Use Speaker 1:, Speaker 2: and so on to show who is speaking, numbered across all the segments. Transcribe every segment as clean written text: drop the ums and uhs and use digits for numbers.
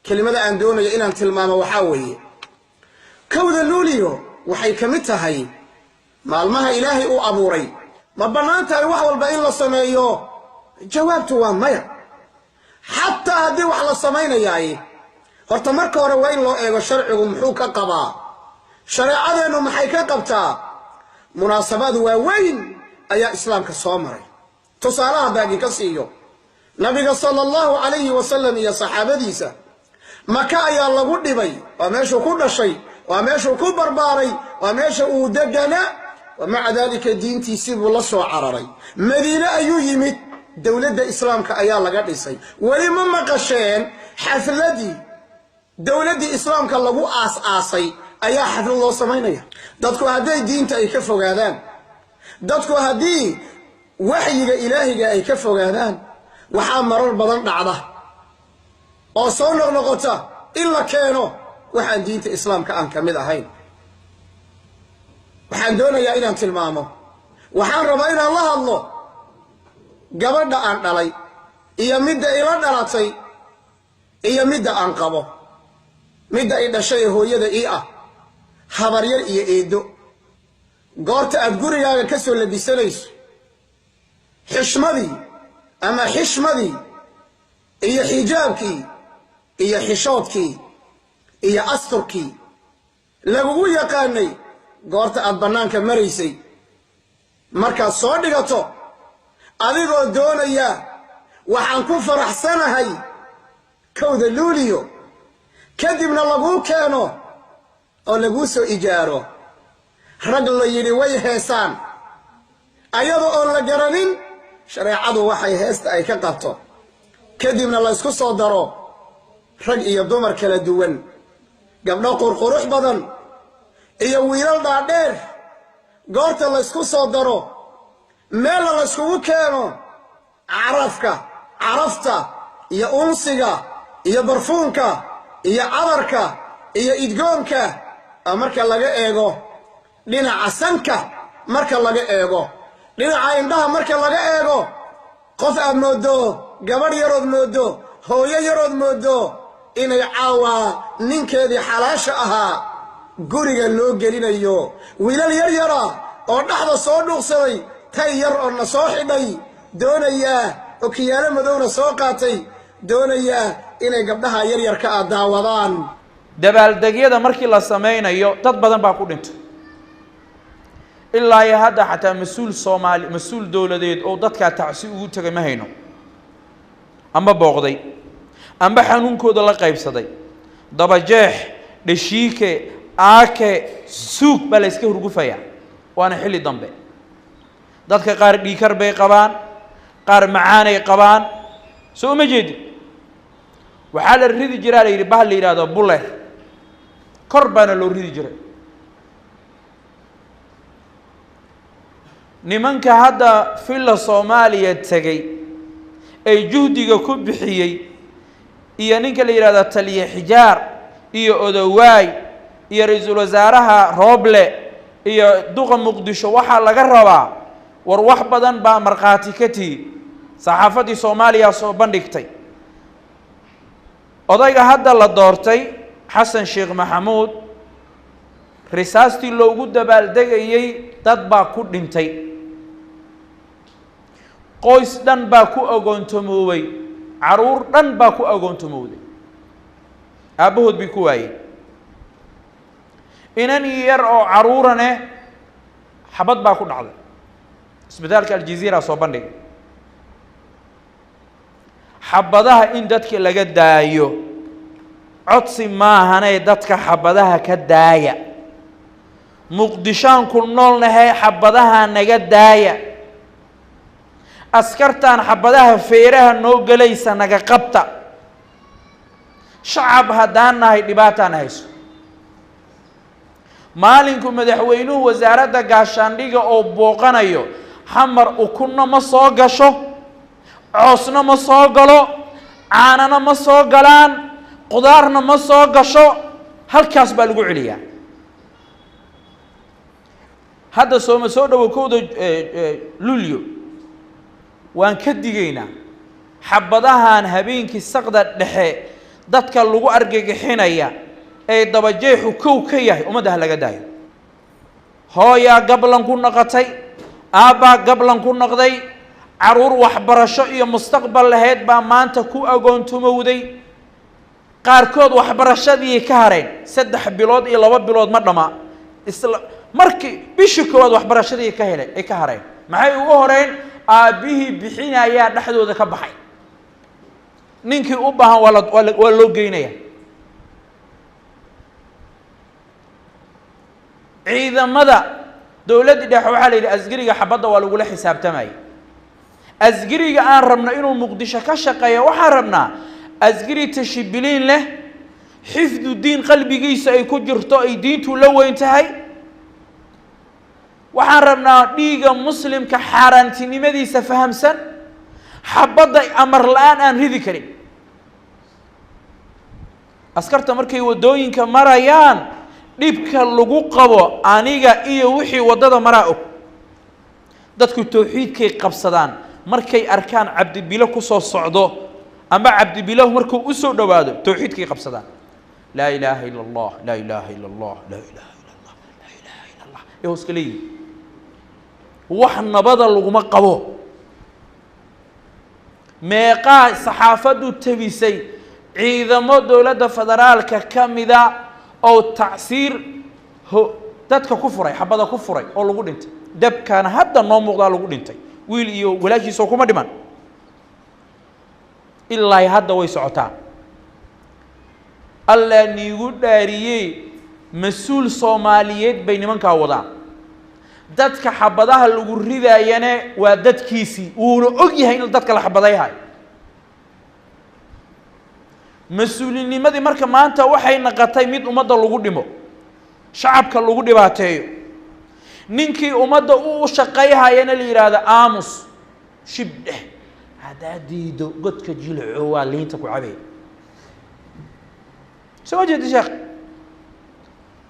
Speaker 1: kelimada aan doonayo inaan tilmaamo waxaa weeye kowda luuliyo waxay ka mid tahay maalmaha ilaahay uu abuuray ma bannaan tahay wax walba in la sameeyo jawaabtu waa maya xataa haddii wax la samaynayaay horta marka hore waa in loo eego sharcigu muxuu ka qabaa shareecadeennu maxay ka qabtaa munaasabaad waaweyn ayaa islaamka soo maray tusaalaha baagi ka siiyo nabiga sallallahu alayhi wasallam iyo saxaabadiisa maka ayaa lagu dhibay waa meeshuu ku dhashay waa meeshuu ku barbaaray waa meesha uu deganaa ومع ذلك دينتي سيب الله سو عرري مدينة أيو يمت دولة إسلامك أيا لغا ديساي ولما مقشين حفلتي دولة إسلامك لغو آسي أيا حفل الله سمينيا دادكو هدي دينتا أي كفو غادان دادكو هدي وحي إلهي أي كفو غادان وحام مرور بدن دعضه وصولنا نغطة إلا كانوا وحان دينتا إسلامك أنك مدهين waxaan doonayaa inaan tilmaamo waxaan rabaa inaan la hadlo gabadha aan dhalay iyo midda ila dhalatay iyo midda aan qabo midda ay dhashay hooyada ii ah habaryar iyo eedo goorta aad gurigaaga ka soo labisanayso xishmadii ama xishmadii iyo xijaabkii iyo xishoodkii iyo asturkii lagugu yaqaanay goorta aad bannaanka maraysay markaad soo dhigato adigoo doonaya waxaan ku faraxsanahay kowda luuliyo kadibna laguu keeno oo laguu soo ijaaro rag la yidhi way heesaan ayadoo oon la garanin shareecadu waxay heesta ay ka qabto kadibna la isku soo daro rag iyo dumar kala duwan gabdho qurqurux badan iyo wiilal dhaadheer goorta la isku soo daro meel la iskugu keeno carafta iyo unsiga iyo barfuunka iyo cadarka iyo idgoonka marka laga eego dhinaca sanka marka laga eego dhinaca indhaha marka laga eego qof aad moodo gabadh yarood moodo hooyo yarood moodo inay caawa ninkeedii xalaasha ahaa guriga loo gelinayo wiilal yar yara oo dhaxda soo dhuuqsaday tay yar oo na soo xidhay doonaya oo kiyaalo madowna soo qaatay doonaya inay gabdhaha yar yar ka daawadaan
Speaker 2: dabaaldegyada markii la sameeyo dad badan baa ku dhintay ilaa iyo hadda xataa mas'uul dawladeed oo dadka tacsi ugu tagay ma hayno ama booqday amba xanuunkooda la qaybsaday dabajeex dhashiike aake suuq baa la iska hurgufaya waana xilli dambe dadka qaar dhiikar bay qabaan qaar macaanay qabaan soo ma jeedi waxaa la ridi jiraa la yidhi bahal la yidhaahdo buller kor baana loo ridi jiray nimanka hadda filla Soomaaliya tagay ay juhdiga ku bixiyay iyo ninka la yiraahdo taliye xijaar iyo odawaay iyo ra'iisul wasaaraha Roble iyo duqa Muqdisho waxa laga rabaa war wax badan baa marqaati ka tii saxaafadii Soomaaliya soo bandhigtay odayga hadda la doortay Xasan Sheekh Maxamuud risaastii loogu dabaaldegayay dad baa ku dhintay qoys dhan baa ku agoontomoobay caruur dhan baa ku agoontomooday aabahood bi ku waayay inan yar oo caruurane xabad baa ku dhacday isbitaalka Aljazeera soo bandhigay xabadaha in dadka laga daayo codsi maahanay dadka xabadaha ka daaya muqdishaan ku noolnahay xabadaha naga daaya askartaan xabadaha feeraha noo galaysa naga qabta shacab haddaan nahay dhibaataan hayso maalinku madaxweynuhu wasaaradda gaashaandhiga oo booqanayo xamar ukunna ma soo gasho coosna ma soo galo caanana ma soo galaan qudaarna ma soo gasho halkaas baa lagu celiyaa hadda sooma soo dhawo kooda luulyo waan ka digaynaa xabadahan habeenkii saqda dhexe dadka lagu argagixinaya ee dabajeexu kow ka yahay ummadda laga daayo hooyaa gablan ku noqotay aabbaa gablan ku noqday caruur waxbarasho iyo mustaqbal lahayd baa maanta ku agoontumowday qaarkood waxbarashadii ka hareen 3 bilood iyo 2 bilood ma dhama isla markii bishii koowaad waxbarashadii ka helay ay ka hareen maxay ugu horeen aabihii bixinaya dhaxdooda ka baxay ninkii u baahan waa loo geynaya ciidamada dawladda dhexe waxa la yiri asgariga xabadda waa lagu la xisaabtamay asgariga aan rabno inuu muqdisho ka shaqeeyo waxa rabnaa asgari tashibiliin leh xifdu diin qalbigiisa ay ku jirto ay diintu la weyn tahay waxaan rabnaa dhiiga muslimka xaaraantinimadiisa fahamsan xabadda amar la'aan aan ridi karin askarta markay wadooyinka marayaan dhibka lagu qabo aniga iyo wixii wadada maraa og dadku tawxiidkay qabsadaan markay arkaan cabdi bilo ku soo socdo ama cabdi bilo markuu u soo dhawaado tawxiidkay qabsadaan la ilaha illa allah la ilaha illa allah la ilaha illa allah la ilaha illa allah ee hoskaleey wax nabada laguma qabo meeqa saxaafadu tabisay ciidamo dawladda federaalka kamida oo tacsiir dadka ku furay xabada ku furay oo lagu dhintay dabkana hadda noo muuqda lagu dhintay wiil iyo walaashiisa kuma dhiman ilaa hadda way socotaa alla niigu dhaariyay mas'uul Soomaaliyeed bay nimanka wadaan dadka xabadaha lagu ridaayana waa dadkiisii uu og yahay in dadka la xabadayahay mas'uulinimadii marka maanta waxay naqatay mid ummadda lagu dhimo shacabka lagu dhibaateeyo ninkii ummadda uu shaqeeyayna la yiraahdo aamus shibdhe hada diido godka jilco waa liinta ku cabay soo jeedi sheekh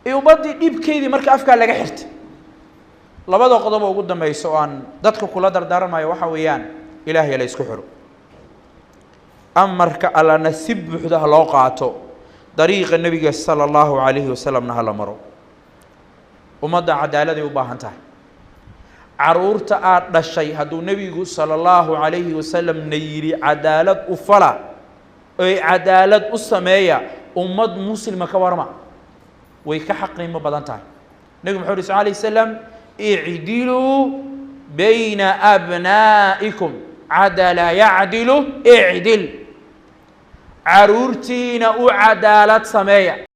Speaker 2: ee ummadii dhibkeedii marka afka laga xirtay labada qodob ugu dambeeyso aan dadka kula dardaarmayo waxa weeyaan ilaahay la isku xiro amarka ala nasib buuxda loo qaato dariiqa nabiga sallallahu alayhi wasallam hala maro ummadda cadaalad u baahan tahay caruurta aad dhashay haduu nabigu sallallahu alayhi wasallam nayiri cadaalad u fala ay cadaalad u sameeya ummad muslima ka warma way ka xaqnimo badan tahay nabiga muxuu sallallahu alayhi wasallam i'dilu bayna abnaa'ikum adala ya'dilu i'dil caruurtiina u cadaalad sameeya